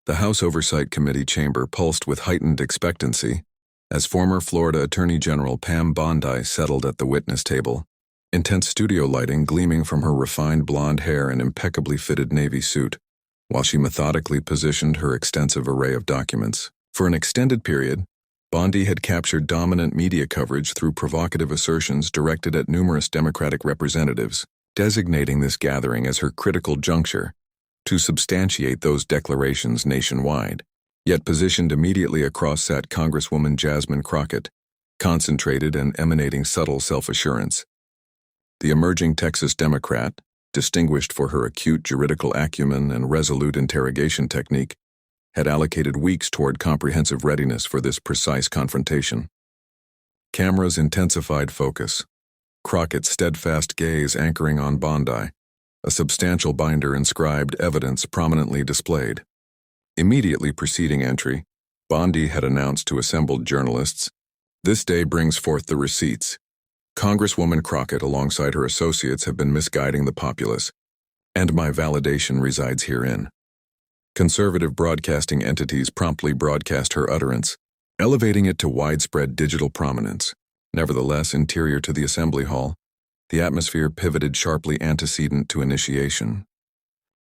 The House Oversight Committee chamber pulsed with heightened expectancy as former Florida Attorney General Pam Bondi settled at the witness table, intense studio lighting gleaming from her refined blonde hair and impeccably fitted navy suit, while she methodically positioned her extensive array of documents. For an extended period, Bondi had captured dominant media coverage through provocative assertions directed at numerous Democratic representatives, designating this gathering as her critical juncture to substantiate those declarations nationwide. Yet positioned immediately across sat Congresswoman Jasmine Crockett, concentrated and emanating subtle self-assurance. The emerging Texas Democrat, distinguished for her acute juridical acumen and resolute interrogation technique, had allocated weeks toward comprehensive readiness for this precise confrontation. Cameras intensified focus, Crockett's steadfast gaze anchoring on Bondi, a substantial binder inscribed evidence prominently displayed. Immediately preceding entry, Bondi had announced to assembled journalists, "This day brings forth the receipts. Congresswoman Crockett alongside her associates have been misguiding the populace, and my validation resides herein." Conservative broadcasting entities promptly broadcast her utterance, elevating it to widespread digital prominence. Nevertheless, interior to the Assembly Hall, the atmosphere pivoted sharply antecedent to initiation.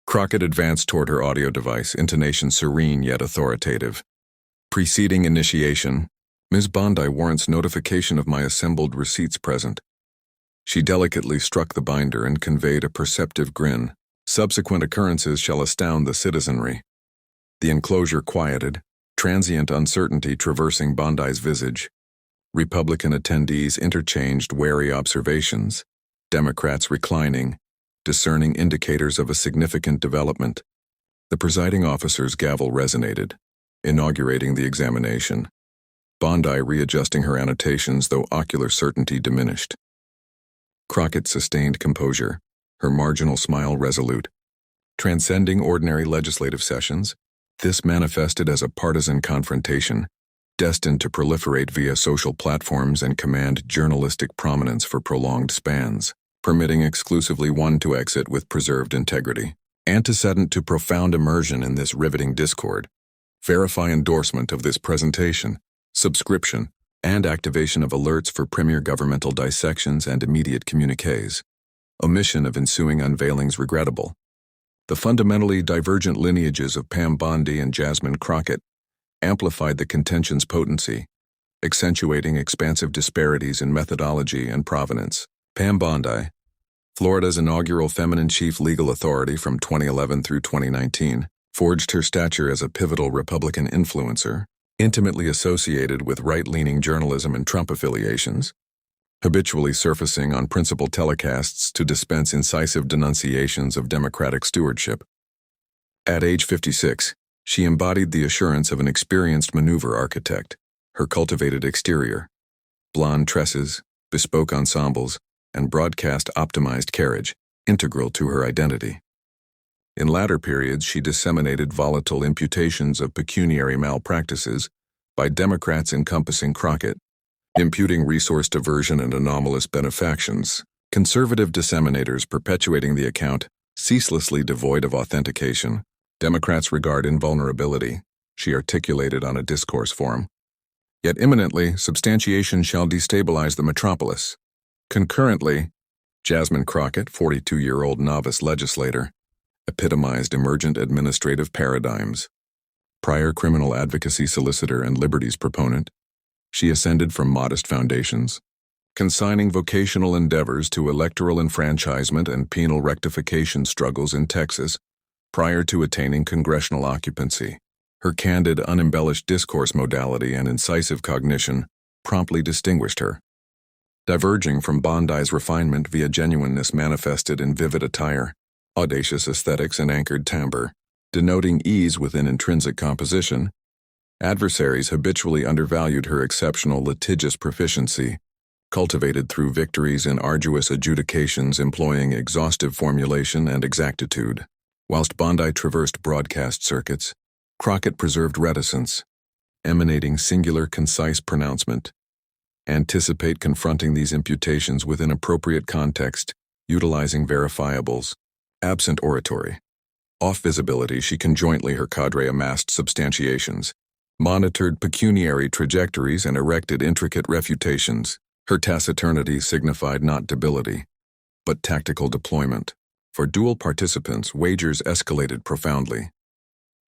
Crockett advanced toward her audio device, intonation serene yet authoritative. "Preceding initiation, Ms. Bondi warrants notification of my assembled receipts present." She delicately struck the binder and conveyed a perceptive grin. "Subsequent occurrences shall astound the citizenry." The enclosure quieted, transient uncertainty traversing Bondi's visage. Republican attendees interchanged wary observations, Democrats reclining, discerning indicators of a significant development. The presiding officer's gavel resonated, inaugurating the examination, Bondi readjusting her annotations though ocular certainty diminished. Crockett sustained composure, her marginal smile resolute. Transcending ordinary legislative sessions, this manifested as a partisan confrontation, destined to proliferate via social platforms and command journalistic prominence for prolonged spans, permitting exclusively one to exit with preserved integrity. Antecedent to profound immersion in this riveting discord, verify endorsement of this presentation, subscription, and activation of alerts for premier governmental dissections and immediate communiques. Omission of ensuing unveilings regrettable. The fundamentally divergent lineages of Pam Bondi and Jasmine Crockett amplified the contention's potency, accentuating expansive disparities in methodology and provenance. Pam Bondi, Florida's inaugural feminine chief legal authority from 2011 through 2019, forged her stature as a pivotal Republican influencer, intimately associated with right-leaning journalism and Trump affiliations, habitually surfacing on principal telecasts to dispense incisive denunciations of Democratic stewardship. At age 56, she embodied the assurance of an experienced maneuver architect, her cultivated exterior, blonde tresses, bespoke ensembles, and broadcast-optimized carriage, integral to her identity. In latter periods, she disseminated volatile imputations of pecuniary malpractices by Democrats encompassing Crockett, imputing resource diversion and anomalous benefactions, conservative disseminators perpetuating the account, ceaselessly devoid of authentication. Democrats regard invulnerability, she articulated on a discourse forum. Yet imminently, substantiation shall destabilize the metropolis. Concurrently, Jasmine Crockett, 42-year-old novice legislator, epitomized emergent administrative paradigms. Prior criminal advocacy solicitor and liberties proponent, she ascended from modest foundations, consigning vocational endeavors to electoral enfranchisement and penal rectification struggles in Texas prior to attaining congressional occupancy. Her candid, unembellished discourse modality and incisive cognition promptly distinguished her. Diverging from Bondi's refinement via genuineness manifested in vivid attire, audacious aesthetics and anchored timbre, denoting ease within intrinsic composition, adversaries habitually undervalued her exceptional litigious proficiency, cultivated through victories in arduous adjudications employing exhaustive formulation and exactitude. Whilst Bondi traversed broadcast circuits, Crockett preserved reticence, emanating singular concise pronouncement. Anticipate confronting these imputations within appropriate context, utilizing verifiables, absent oratory. Off visibility, she conjointly her cadre amassed substantiations, monitored pecuniary trajectories and erected intricate refutations. Her taciturnity signified not debility, but tactical deployment. For dual participants, wagers escalated profoundly.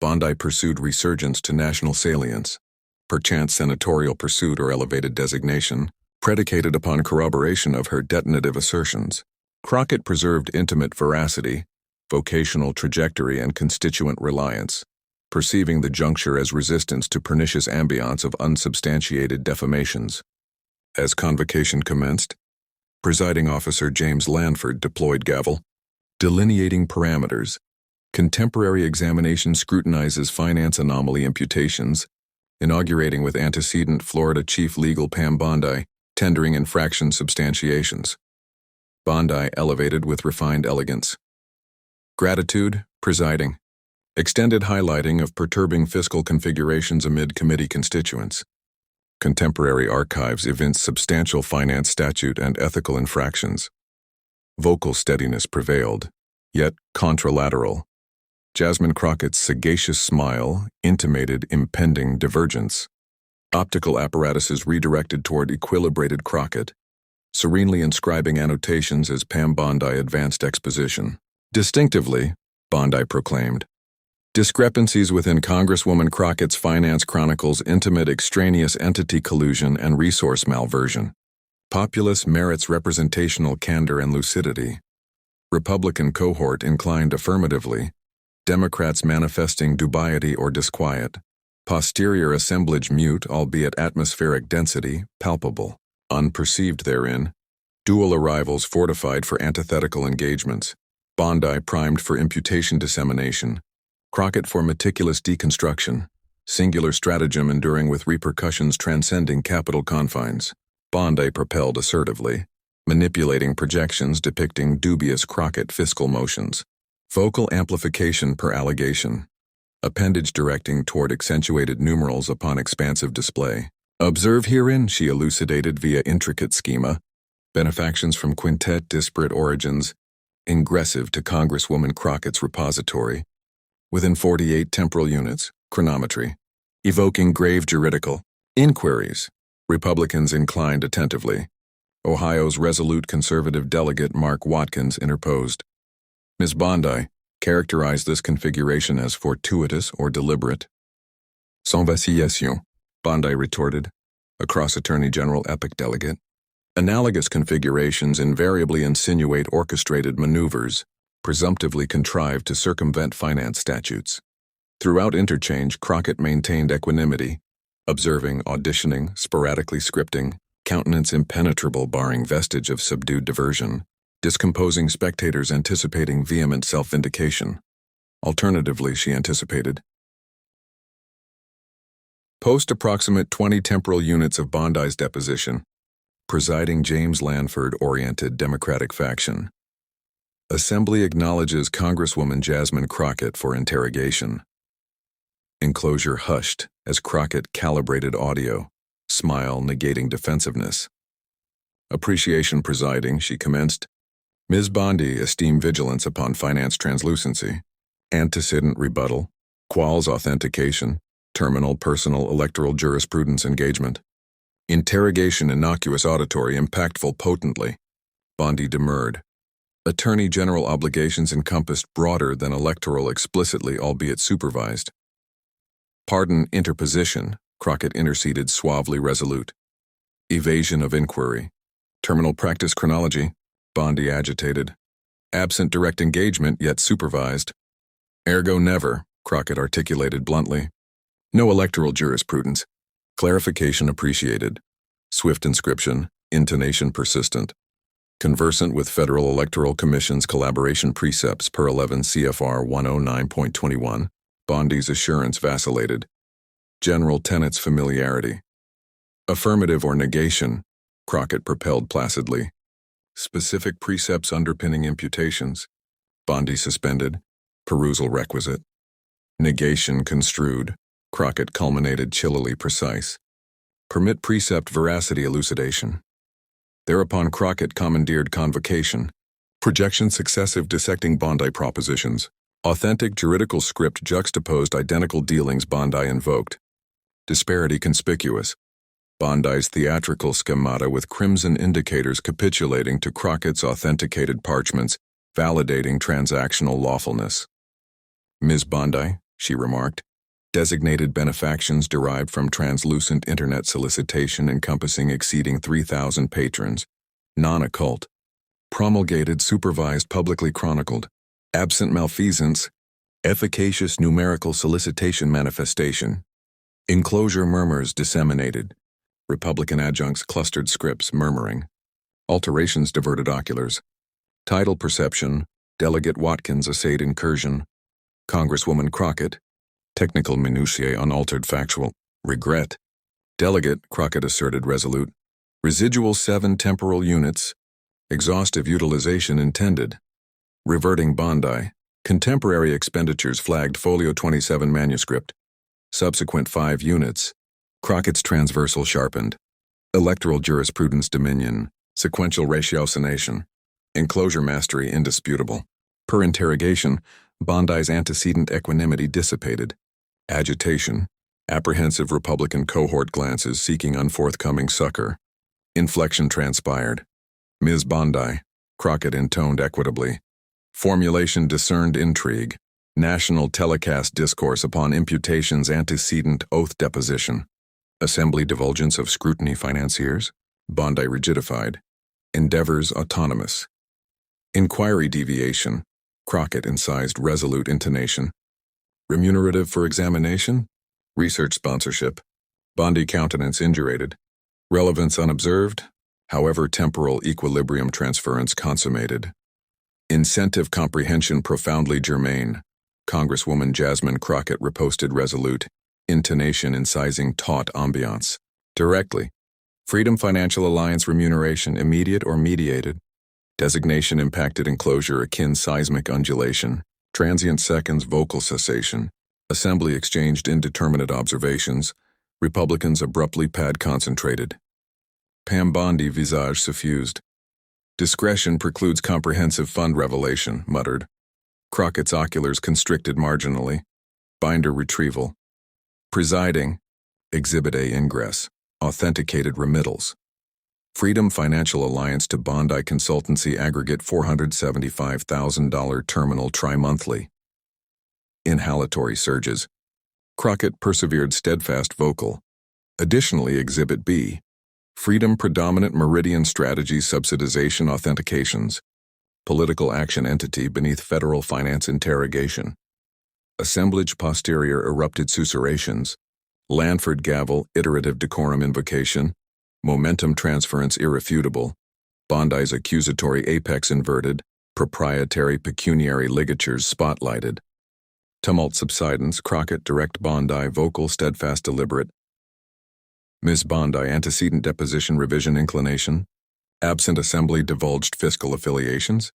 Bondi pursued resurgence to national salience, perchance senatorial pursuit or elevated designation, predicated upon corroboration of her detonative assertions. Crockett preserved intimate veracity, vocational trajectory, and constituent reliance, perceiving the juncture as resistance to pernicious ambience of unsubstantiated defamations. As convocation commenced, Presiding Officer James Lanford deployed gavel, delineating parameters. Contemporary examination scrutinizes finance anomaly imputations, inaugurating with antecedent Florida Chief Legal Pam Bondi, tendering infraction substantiations. Bondi elevated with refined elegance. Gratitude, presiding. Extended highlighting of perturbing fiscal configurations amid committee constituents. Contemporary archives evince substantial finance statute and ethical infractions. Vocal steadiness prevailed, yet contralateral. Jasmine Crockett's sagacious smile intimated impending divergence. Optical apparatuses redirected toward equilibrated Crockett, serenely inscribing annotations as Pam Bondi advanced exposition. Distinctively, Bondi proclaimed, discrepancies within Congresswoman Crockett's finance chronicles intimate extraneous entity collusion and resource malversion. Populace merits representational candor and lucidity. Republican cohort inclined affirmatively, Democrats manifesting dubiety or disquiet. Posterior assemblage mute, albeit atmospheric density, palpable. Unperceived therein. Dual arrivals fortified for antithetical engagements. Bondi primed for imputation dissemination. Crockett for meticulous deconstruction. Singular stratagem enduring with repercussions transcending capital confines. Bondi propelled assertively, manipulating projections depicting dubious Crockett fiscal motions. Vocal amplification per allegation. Appendage directing toward accentuated numerals upon expansive display. Observe herein, she elucidated via intricate schema, benefactions from quintet disparate origins, ingressive to Congresswoman Crockett's repository, within 48 temporal units, chronometry, evoking grave juridical inquiries. Republicans inclined attentively. Ohio's resolute conservative delegate Mark Watkins interposed. Ms. Bondi characterized this configuration as fortuitous or deliberate. Sans vacillation, Bondi retorted, across Attorney General Epic delegate. Analogous configurations invariably insinuate orchestrated maneuvers, presumptively contrived to circumvent finance statutes. Throughout interchange, Crockett maintained equanimity, observing, auditioning, sporadically scripting, countenance impenetrable barring vestige of subdued diversion, discomposing spectators anticipating vehement self-vindication. Alternatively, she anticipated. Post-approximate 20 temporal units of Bondi's deposition. Presiding James Lanford-oriented Democratic faction. Assembly acknowledges Congresswoman Jasmine Crockett for interrogation. Enclosure hushed as Crockett calibrated audio, smile negating defensiveness. Appreciation presiding, she commenced. Ms. Bondi esteem vigilance upon finance translucency, antecedent rebuttal, quals authentication, terminal personal electoral jurisprudence engagement. Interrogation innocuous auditory impactful potently. Bondi demurred. Attorney General obligations encompassed broader than electoral explicitly albeit supervised. Pardon interposition, Crockett interceded suavely resolute. Evasion of inquiry. Terminal practice chronology, Bondi agitated. Absent direct engagement yet supervised. Ergo never, Crockett articulated bluntly. No electoral jurisprudence. Clarification appreciated. Swift inscription, intonation persistent. Conversant with Federal Electoral Commission's collaboration precepts per 11 CFR 109.21, Bondi's assurance vacillated. General tenets familiarity. Affirmative or negation, Crockett propelled placidly. Specific precepts underpinning imputations, Bondi suspended. Perusal requisite. Negation construed, Crockett culminated chillily precise. Permit precept veracity elucidation. Thereupon Crockett commandeered convocation. Projection successive dissecting Bondi propositions. Authentic juridical script juxtaposed identical dealings Bondi invoked. Disparity conspicuous. Bondi's theatrical schemata with crimson indicators capitulating to Crockett's authenticated parchments, validating transactional lawfulness. Ms. Bondi, she remarked, designated benefactions derived from translucent internet solicitation encompassing exceeding 3,000 patrons, non-occult, promulgated, supervised, publicly chronicled, absent malfeasance, efficacious numerical solicitation manifestation, enclosure murmurs disseminated, Republican adjuncts clustered scripts murmuring, alterations diverted oculars, title perception, Delegate Watkins essayed incursion, Congresswoman Crockett, technical minutiae unaltered factual, regret, Delegate Crockett asserted resolute, residual 7 temporal units, exhaustive utilization intended, reverting Bondi, contemporary expenditures flagged folio 27 manuscript, subsequent 5 units, Crockett's transversal sharpened, electoral jurisprudence dominion, sequential ratiocination, enclosure mastery indisputable. Per interrogation, Bondi's antecedent equanimity dissipated. Agitation, apprehensive Republican cohort glances seeking unforthcoming succor. Inflection transpired. Ms. Bondi, Crockett intoned equitably. Formulation discerned intrigue. National telecast discourse upon imputations antecedent oath deposition. Assembly divulgence of scrutiny financiers. Bondi rigidified. Endeavors autonomous. Inquiry deviation. Crockett incised resolute intonation. Remunerative for examination? Research sponsorship. Bondi countenance indurated. Relevance unobserved, however temporal equilibrium transference consummated. Incentive comprehension profoundly germane. Congresswoman Jasmine Crockett reposted resolute. Intonation incising taut ambiance. Directly. Freedom Financial Alliance remuneration immediate or mediated. Designation impacted enclosure akin seismic undulation. Transient seconds vocal cessation. Assembly exchanged indeterminate observations. Republicans abruptly pad concentrated. Pam Bondi visage suffused. Discretion precludes comprehensive fund revelation, muttered. Crockett's oculars constricted marginally. Binder retrieval. Presiding. Exhibit A ingress. Authenticated remittals. Freedom Financial Alliance to Bondi Consultancy aggregate $475,000 terminal tri-monthly. Inhalatory surges. Crockett persevered steadfast vocal. Additionally, Exhibit B. Freedom Predominant Meridian Strategy Subsidization Authentications. Political action entity beneath federal finance interrogation. Assemblage posterior erupted susurrations. Lanford gavel iterative decorum invocation. Momentum transference irrefutable. Bondi's accusatory apex inverted. Proprietary pecuniary ligatures spotlighted. Tumult subsidence. Crockett direct Bondi vocal steadfast deliberate. Ms. Bondi antecedent deposition revision inclination. Absent assembly divulged fiscal affiliations.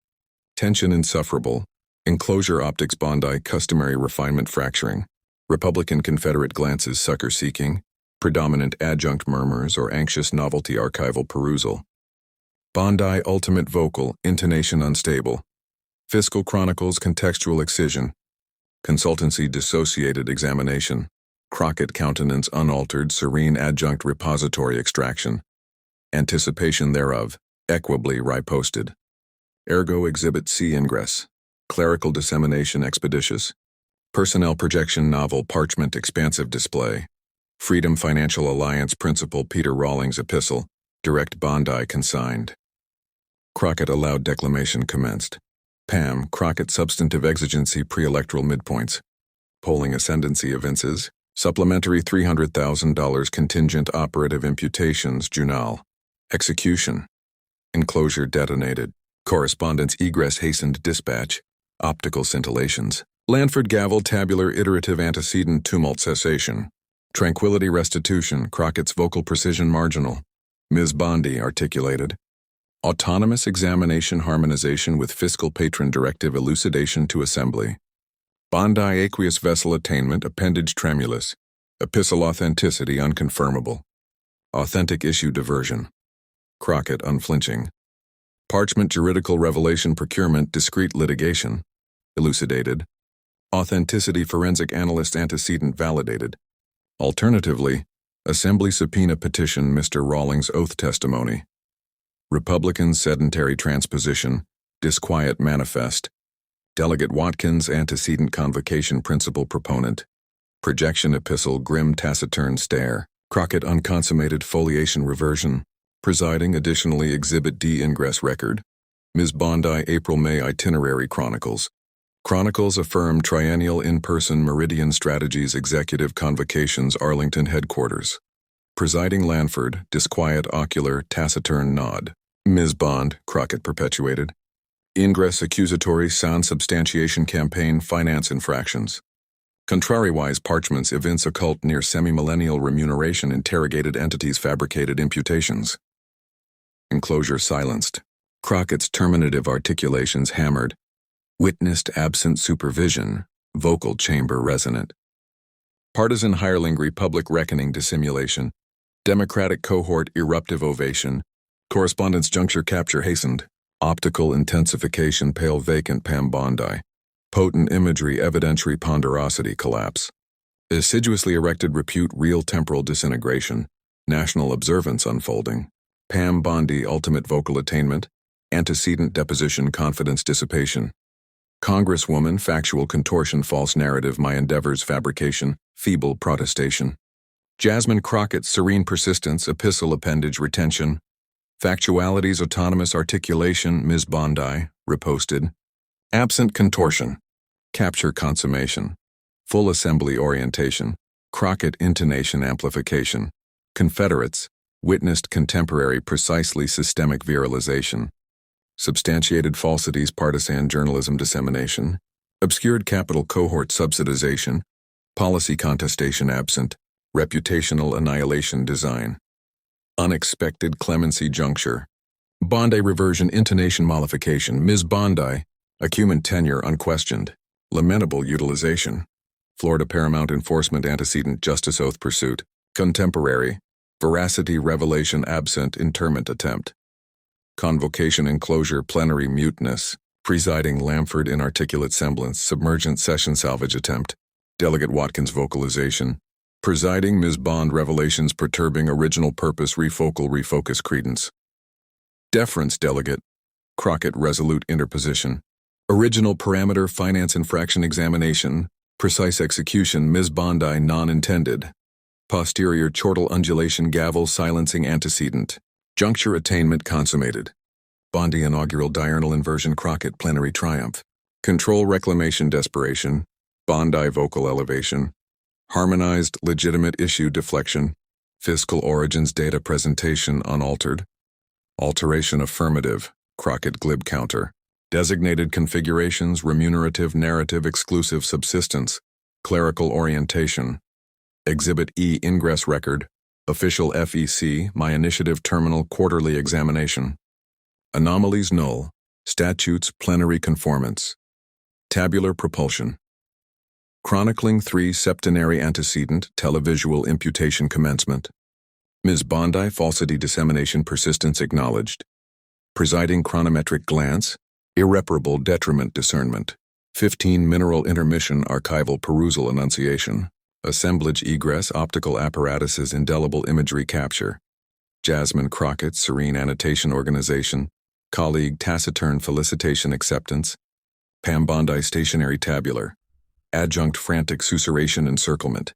Tension insufferable. Enclosure optics Bondi customary refinement fracturing. Republican Confederate glances succor seeking. Predominant adjunct murmurs or anxious novelty archival perusal. Bondi ultimate vocal intonation unstable. Fiscal chronicles contextual excision. Consultancy dissociated examination. Crockett countenance unaltered serene adjunct repository extraction. Anticipation thereof, equably riposted. Ergo Exhibit C ingress. Clerical dissemination expeditious. Personnel projection novel parchment expansive display. Freedom Financial Alliance Principal Peter Rawlings epistle. Direct Bondi consigned. Crockett allowed declamation commenced. Pam Crockett substantive exigency pre-electoral midpoints. Polling ascendancy evinces. Supplementary $300,000 contingent operative imputations Junal. Execution. Enclosure detonated. Correspondence egress hastened dispatch. Optical scintillations. Lanford gavel tabular iterative antecedent tumult cessation. Tranquility restitution. Crockett's vocal precision marginal. Ms. Bondi articulated. Autonomous examination harmonization with fiscal patron directive elucidation to assembly. Bondi aqueous vessel attainment appendage tremulous. Epistle authenticity unconfirmable. Authentic issue diversion. Crockett unflinching. Parchment juridical revelation procurement discrete litigation. Elucidated. Authenticity forensic analyst antecedent validated. Alternatively, Assembly subpoena petition Mr. Rawlings' oath testimony. Republican sedentary transposition, disquiet manifest. Delegate Watkins antecedent convocation principal proponent. Projection epistle grim taciturn stare. Crockett unconsummated foliation reversion. Presiding additionally Exhibit D ingress record. Ms. Bondi April-May itinerary chronicles. Chronicles affirm triennial in-person Meridian Strategies Executive Convocations Arlington headquarters. Presiding Lanford, disquiet ocular, taciturn nod. Ms. Bond, Crockett perpetuated. Ingress accusatory sound substantiation campaign finance infractions. Contrariwise parchments evince occult near semi-millennial remuneration interrogated entities fabricated imputations. Enclosure silenced. Crockett's terminative articulations hammered. Witnessed absent supervision, vocal chamber resonant. Partisan hireling Republic reckoning dissimulation. Democratic cohort eruptive ovation. Correspondence juncture capture hastened. Optical intensification pale vacant Pam Bondi. Potent imagery evidentiary ponderosity collapse. Assiduously erected repute real temporal disintegration. National observance unfolding. Pam Bondi ultimate vocal attainment. Antecedent deposition confidence dissipation. Congresswoman factual contortion false narrative my endeavors fabrication feeble protestation. Jasmine Crockett serene persistence epistle appendage retention. Factualities autonomous articulation Ms. Bondi reposted. Absent contortion. Capture consummation. Full assembly orientation. Crockett intonation amplification. Confederates witnessed contemporary precisely systemic viralization. Substantiated falsities partisan journalism dissemination. Obscured capital cohort subsidization. Policy contestation absent. Reputational annihilation design. Unexpected clemency juncture. Bondi reversion intonation mollification Ms. Bondi. Acumen tenure unquestioned. Lamentable utilization. Florida Paramount Enforcement antecedent justice oath pursuit. Contemporary. Veracity revelation absent interment attempt. Convocation enclosure plenary muteness. Presiding Lamford inarticulate semblance submergent session salvage attempt. Delegate Watkins vocalization. Presiding Ms. Bond revelations perturbing original purpose refocus credence. Deference delegate. Crockett resolute interposition. Original parameter finance infraction examination. Precise execution Ms. Bondi non-intended. Posterior chortle undulation gavel silencing antecedent. Juncture attainment consummated. Bondi inaugural diurnal inversion Crockett plenary triumph. Control reclamation desperation. Bondi vocal elevation. Harmonized legitimate issue deflection. Fiscal origins data presentation unaltered. Alteration affirmative. Crockett glib counter. Designated configurations remunerative narrative exclusive subsistence. Clerical orientation. Exhibit E ingress record. Official FEC, my initiative terminal quarterly examination. Anomalies null. Statutes plenary conformance. Tabular propulsion. Chronicling 3 septenary antecedent televisual imputation commencement. Ms. Bondi falsity dissemination persistence acknowledged. Presiding chronometric glance. Irreparable detriment discernment. 15 mineral intermission archival perusal enunciation. Assemblage egress optical apparatuses indelible imagery capture. Jasmine Crockett serene annotation organization. Colleague taciturn felicitation acceptance. Pam Bondi stationary tabular. Adjunct frantic susurration encirclement.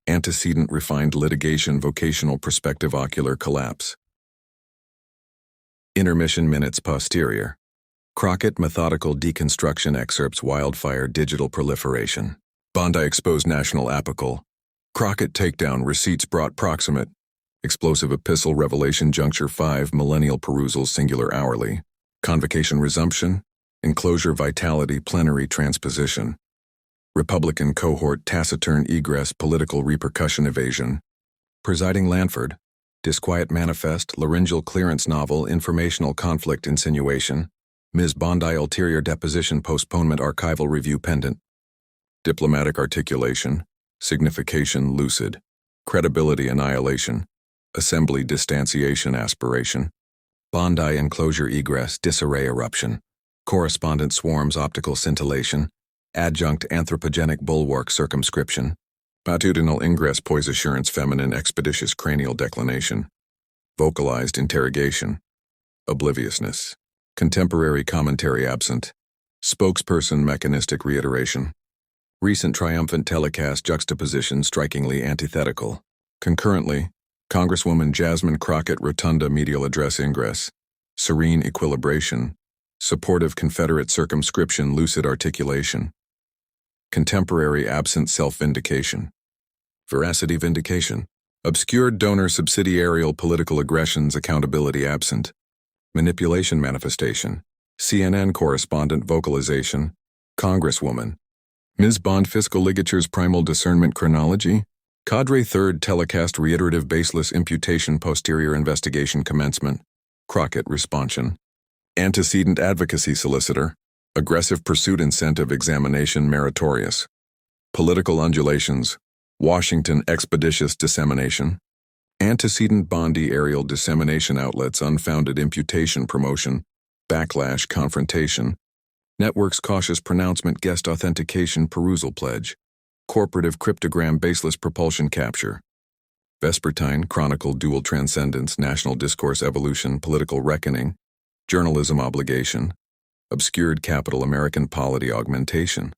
Antecedent refined litigation vocational perspective ocular collapse. Intermission minutes posterior. Crockett methodical deconstruction excerpts wildfire digital proliferation. Bondi exposed national apical. Crockett takedown receipts brought proximate. Explosive epistle revelation juncture 5 millennial perusal singular hourly. Convocation resumption. Enclosure vitality plenary transposition. Republican cohort taciturn egress political repercussion evasion. Presiding Lanford. Disquiet manifest laryngeal clearance novel informational conflict insinuation. Ms. Bondi ulterior deposition postponement archival review pendant. Diplomatic articulation. Signification lucid. Credibility annihilation. Assembly distanciation aspiration. Bondi enclosure egress disarray eruption. Correspondent swarms optical scintillation. adjunct anthropogenic bulwark circumscription, matutinal ingress poise assurance feminine expeditious cranial declination, vocalized interrogation, obliviousness, contemporary commentary absent, spokesperson mechanistic reiteration, recent triumphant telecast juxtaposition strikingly antithetical, concurrently, Congresswoman Jasmine Crockett rotunda medial address ingress, serene equilibration, supportive Confederate circumscription lucid articulation, contemporary absent self-vindication, veracity vindication, obscured donor subsidiarial political aggressions accountability absent, manipulation manifestation, CNN correspondent vocalization, Congresswoman, Ms. Bond fiscal ligatures primal discernment chronology, cadre third telecast reiterative baseless imputation posterior investigation commencement, Crockett responsion, antecedent advocacy solicitor, aggressive pursuit incentive examination meritorious, political undulations, Washington expeditious dissemination, antecedent Bondi aerial dissemination outlets unfounded imputation promotion, backlash confrontation, networks cautious pronouncement guest authentication perusal pledge, corporative cryptogram baseless propulsion capture, vespertine chronicle dual transcendence national discourse evolution political reckoning, journalism obligation, obscured capital American polity augmentation,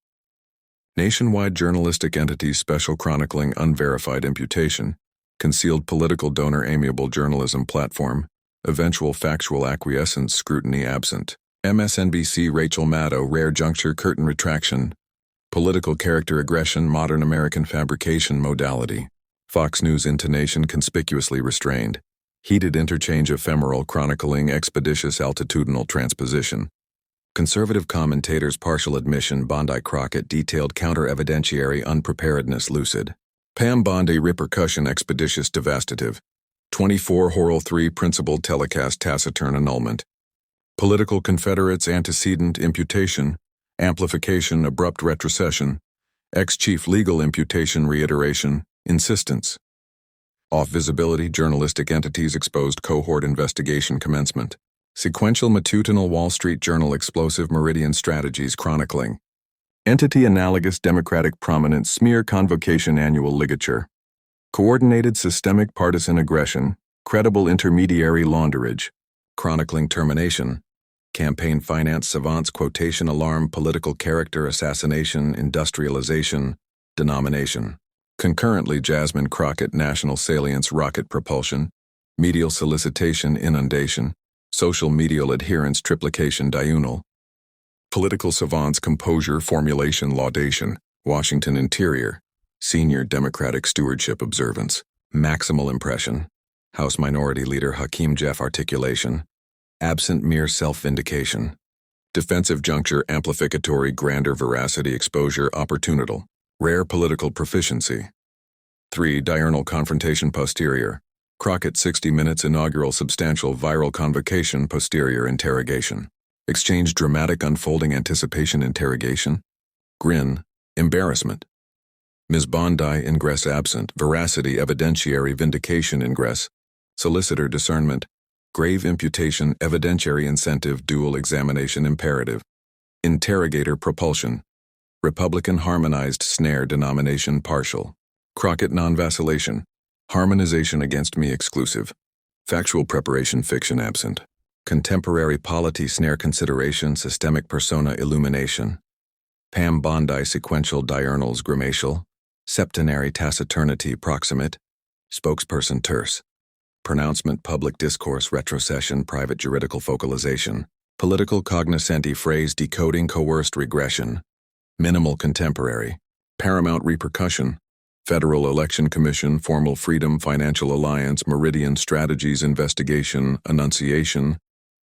nationwide journalistic entities special chronicling unverified imputation, concealed political donor amiable journalism platform, eventual factual acquiescence scrutiny absent, MSNBC Rachel Maddow rare juncture curtain retraction, political character aggression modern American fabrication modality, Fox News intonation conspicuously restrained, heated interchange ephemeral chronicling expeditious altitudinal transposition, conservative commentators partial admission Bondi Crockett detailed counter-evidentiary unpreparedness lucid, Pam Bondi repercussion expeditious devastative, 24 Horrell 3 principled telecast taciturn annulment, political Confederates antecedent imputation, amplification abrupt retrocession, ex-chief legal imputation reiteration, insistence, off visibility journalistic entities exposed cohort investigation commencement, sequential matutinal Wall Street Journal explosive meridian strategies chronicling, entity analogous Democratic prominence smear convocation annual ligature, coordinated systemic partisan aggression, credible intermediary launderage, chronicling termination, campaign finance savants quotation alarm political character assassination industrialization, denomination. Concurrently Jasmine Crockett national salience rocket propulsion, medial solicitation inundation, social medial adherence triplication diurnal, political savants composure formulation laudation, Washington interior, senior Democratic stewardship observance, maximal impression, House Minority Leader Hakeem Jeff articulation, absent mere self-vindication, defensive juncture amplificatory grander veracity exposure opportunital, rare political proficiency. 3. Diurnal confrontation posterior, Crockett 60 minutes inaugural substantial viral convocation posterior interrogation, exchange dramatic unfolding anticipation interrogation, grin, embarrassment. Ms. Bondi ingress absent, veracity evidentiary vindication ingress, solicitor discernment, grave imputation evidentiary incentive dual examination imperative, interrogator propulsion, Republican harmonized snare denomination partial, Crockett non-vacillation, harmonization against me exclusive, factual preparation fiction absent, contemporary polity snare consideration systemic persona illumination, Pam Bondi sequential diurnals grimacial, septenary taciturnity proximate, spokesperson terse, pronouncement public discourse retrocession private juridical focalization, political cognoscenti phrase decoding coerced regression, minimal contemporary, paramount repercussion, Federal Election Commission formal freedom financial alliance meridian strategies investigation enunciation,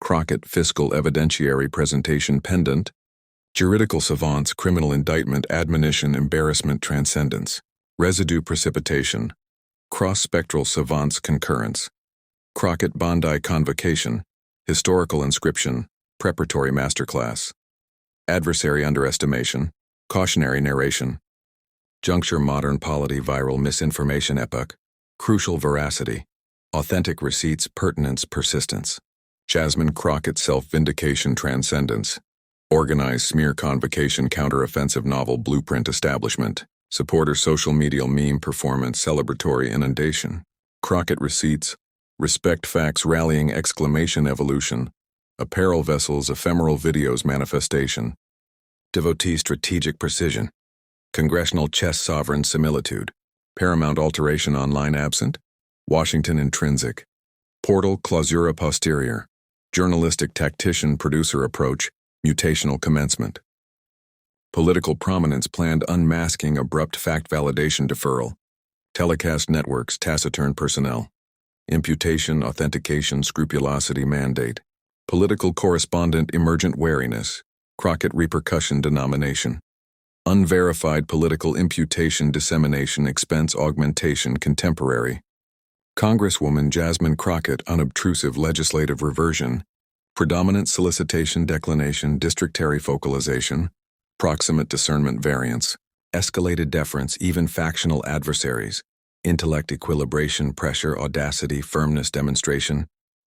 Crockett fiscal evidentiary presentation pendant, juridical savants criminal indictment admonition embarrassment transcendence, residue precipitation, cross-spectral savants concurrence, Crockett Bondi convocation, historical inscription, preparatory masterclass, adversary underestimation, cautionary narration, juncture modern polity viral misinformation epoch, crucial veracity, authentic receipts pertinence persistence, Jasmine Crockett self-vindication transcendence, Organized smear convocation counter-offensive novel blueprint establishment. Supporter social media meme performance celebratory inundation. Crockett receipts. Respect facts rallying exclamation evolution. Apparel vessels ephemeral videos manifestation. Devotee strategic precision. Congressional chess sovereign similitude. Paramount alteration online absent. Washington intrinsic. Portal clausura posterior. Journalistic tactician producer approach. Mutational commencement. Political prominence planned unmasking abrupt fact validation deferral. Telecast networks taciturn personnel. Imputation authentication scrupulosity mandate. Political correspondent emergent wariness. Crockett repercussion denomination. Unverified political imputation dissemination expense augmentation contemporary. Congresswoman Jasmine Crockett unobtrusive legislative reversion. Predominant solicitation declination districtary focalization. Proximate discernment variance. Escalated deference even factional adversaries. Intellect equilibration pressure audacity firmness demonstration.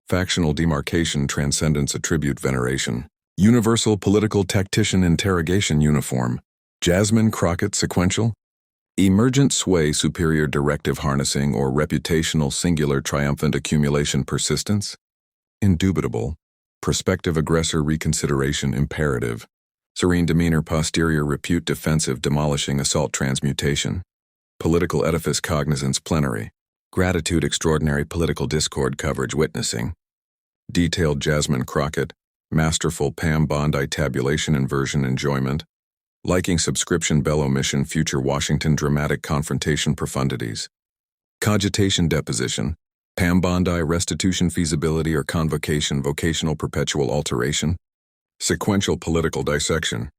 Factional demarcation transcendence attribute veneration. Universal political tactician interrogation uniform. Jasmine Crockett sequential. Emergent sway superior directive harnessing or reputational singular triumphant accumulation persistence. Indubitable. Prospective aggressor reconsideration imperative. Serene demeanor posterior repute defensive demolishing assault transmutation. Political edifice cognizance plenary. Gratitude extraordinary political discord coverage witnessing. Detailed Jasmine Crockett. Masterful Pam Bondi tabulation inversion enjoyment. Liking subscription bell omission future Washington dramatic confrontation profundities. Cogitation deposition. Pam Bondi restitution feasibility or convocation vocational perpetual alteration. Sequential political dissection.